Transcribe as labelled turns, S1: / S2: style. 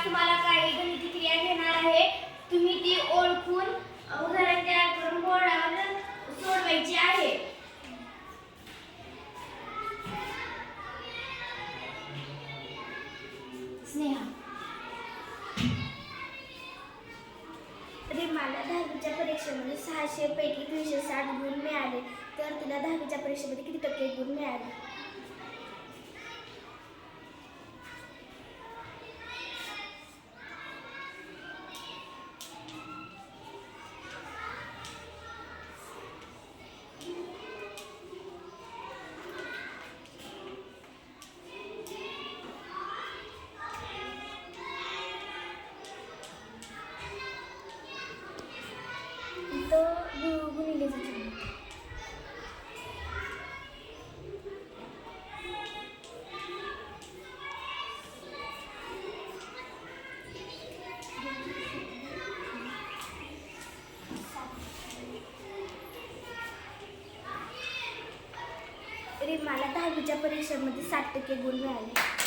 S1: तुम्हाला काही गणिती क्रिया घेणार आहे. तुम्ही ती ओळखून उदाहरण तयार करून बोर्डावर सोडवायची आहे. स्नेहा, रिमाला 10वीच्या परीक्षेमध्ये 600 पैकी 360 गुण मिळाले, तर तिला 10वीच्या परीक्षेमध्ये किती टक्के गुण मिळाले? इथं गुणिले रिमाला 10वीच्या परीक्षेमध्ये 60% गुण मिळाले.